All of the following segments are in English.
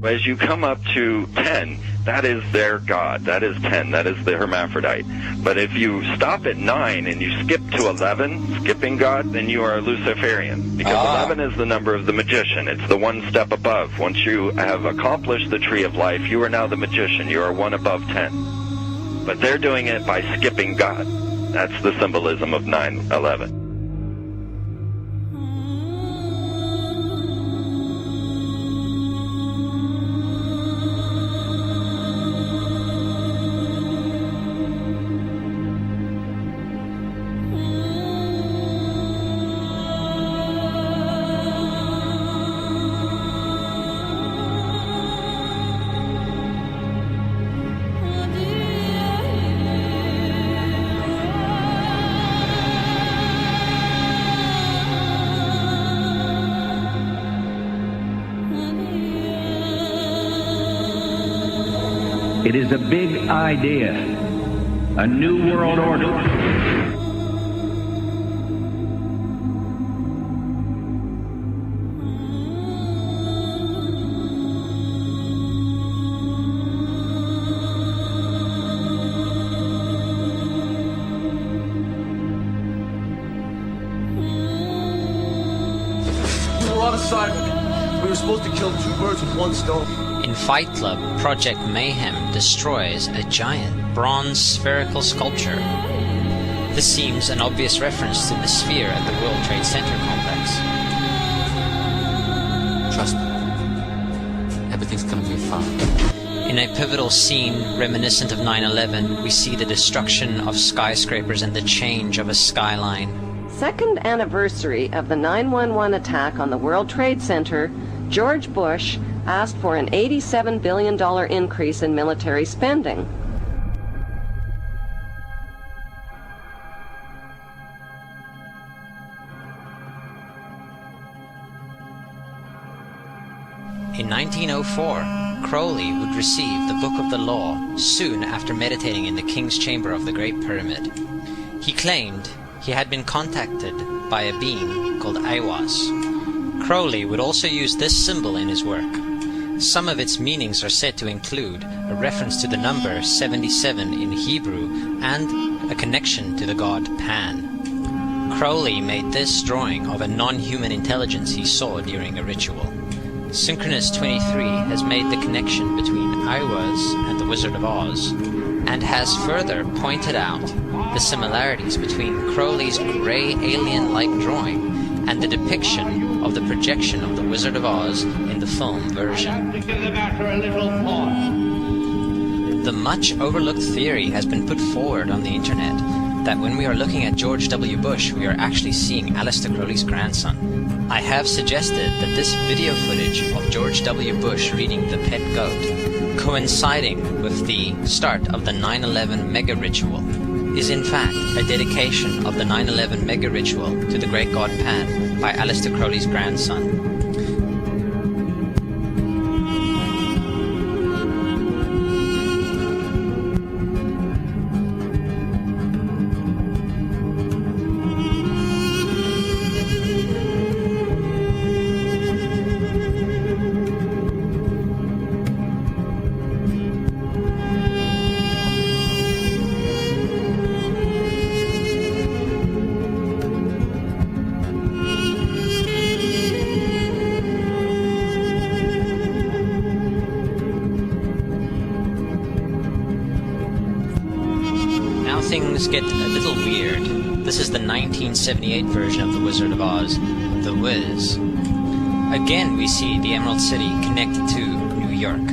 As you come up to 10, that is their god. That is 10. That is the hermaphrodite. But if you stop at 9 and you skip to 11, skipping god, then you are a Luciferian. Because 11 is the number of the magician. It's the one step above. Once you have accomplished the tree of life, you are now the magician. You are one above 10. But they're doing it by skipping god. That's the symbolism of 9/11. It is a big idea, a new world order. We're on assignment. We were supposed to kill 2 birds with 1 stone. In Fight Club, Project Mayhem destroys a giant bronze spherical sculpture. This seems an obvious reference to the sphere at the World Trade Center complex. Trust me. Everything's gonna be fine. In a pivotal scene reminiscent of 9/11, we see the destruction of skyscrapers and the change of a skyline. Second anniversary of the 9/11 attack on the World Trade Center, George Bush asked for an $87 billion increase in military spending. In 1904, Crowley would receive the Book of the Law soon after meditating in the King's Chamber of the Great Pyramid. He claimed he had been contacted by a being called Aiwass. Crowley would also use this symbol in his work. Some of its meanings are said to include a reference to the number 77 in Hebrew and a connection to the god Pan. Crowley made this drawing of a non-human intelligence he saw during a ritual. Synchronous 23 has made the connection between Aiwass and the Wizard of Oz, and has further pointed out the similarities between Crowley's grey alien-like drawing and the depiction of the projection of the Wizard of Oz in the film version. The much overlooked theory has been put forward on the internet that when we are looking at George W. Bush, we are actually seeing Aleister Crowley's grandson. I have suggested that this video footage of George W. Bush reading The Pet Goat, coinciding with the start of the 9/11 mega ritual, is in fact a dedication of the 9/11 mega ritual to the great god Pan by Aleister Crowley's grandson. Things get a little weird. This is the 1978 version of The Wizard of Oz, The Wiz. Again we see the Emerald City connected to New York.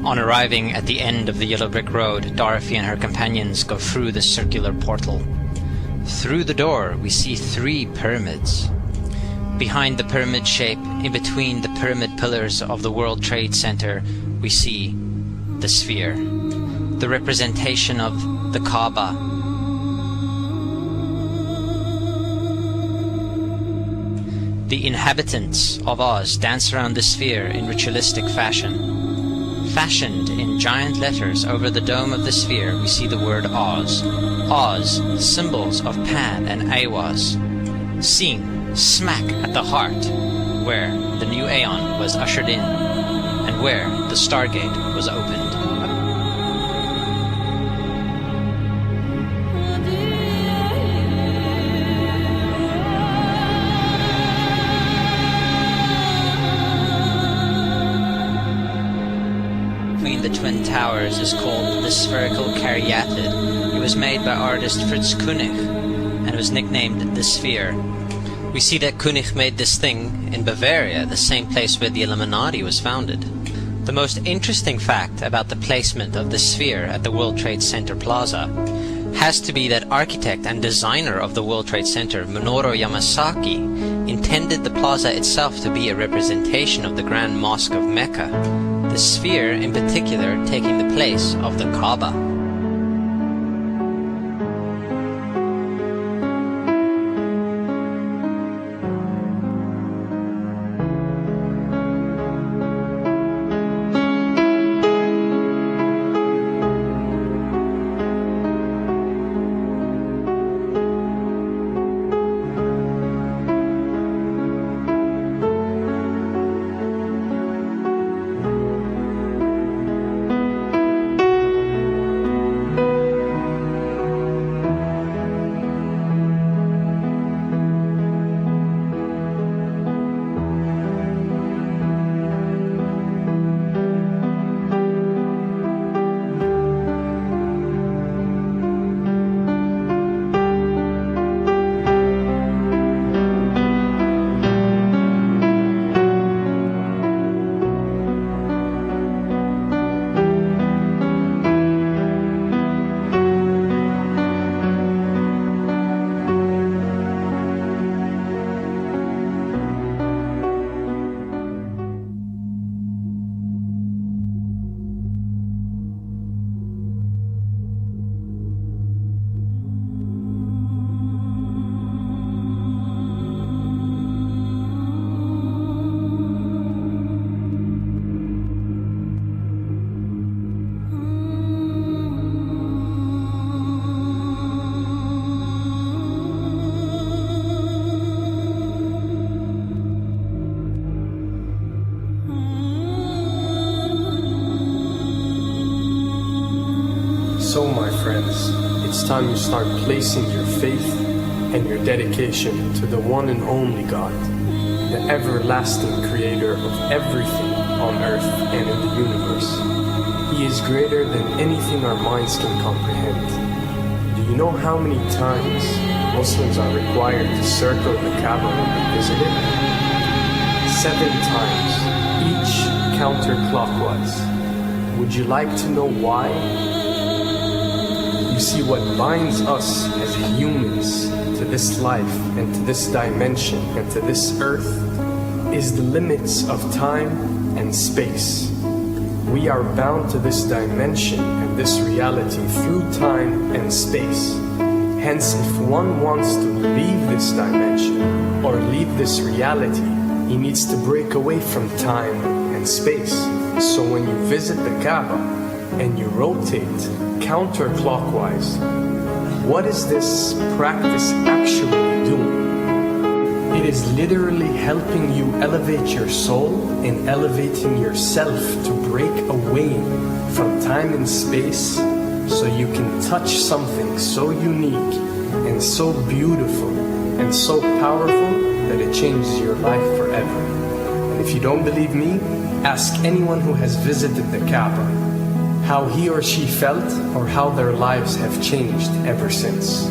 On arriving at the end of the Yellow Brick Road, Dorothy and her companions go through the circular portal. Through the door we see 3 pyramids. Behind the pyramid shape, in between the pyramid pillars of the World Trade Center, we see the sphere, the representation of the Kaaba. The inhabitants of Oz dance around the sphere in ritualistic fashion. Fashioned in giant letters over the dome of the sphere, we see the word Oz. Oz, symbols of Pan and Aiwass, seen smack at the heart where the new Aeon was ushered in. and where the Stargate was opened. Between the Twin Towers is called the spherical caryatid. It was made by artist Fritz Koenig and was nicknamed the Sphere. We see that Koenig made this thing in Bavaria, the same place where the Illuminati was founded. The most interesting fact about the placement of the Sphere at the World Trade Center Plaza has to be that architect and designer of the World Trade Center, Minoru Yamasaki, intended the plaza itself to be a representation of the Grand Mosque of Mecca, the Sphere in particular taking the place of the Kaaba. So, my friends, it's time you start placing your faith and your dedication to the one and only God, the everlasting creator of everything on earth and in the universe. He is greater than anything our minds can comprehend. Do you know how many times Muslims are required to circle the Kaaba when they visit it? 7 times, each counterclockwise. Would you like to know why? You see, what binds us as humans to this life and to this dimension and to this earth is the limits of time and space. We are bound to this dimension and this reality through time and space. Hence, if one wants to leave this dimension or leave this reality, he needs to break away from time and space. So when you visit the Kaaba and you rotate counterclockwise, what is this practice actually doing? It is literally helping you elevate your soul and elevating yourself to break away from time and space so you can touch something so unique and so beautiful and so powerful that it changes your life forever. And if you don't believe me, ask anyone who has visited the Kaaba how he or she felt or how their lives have changed ever since.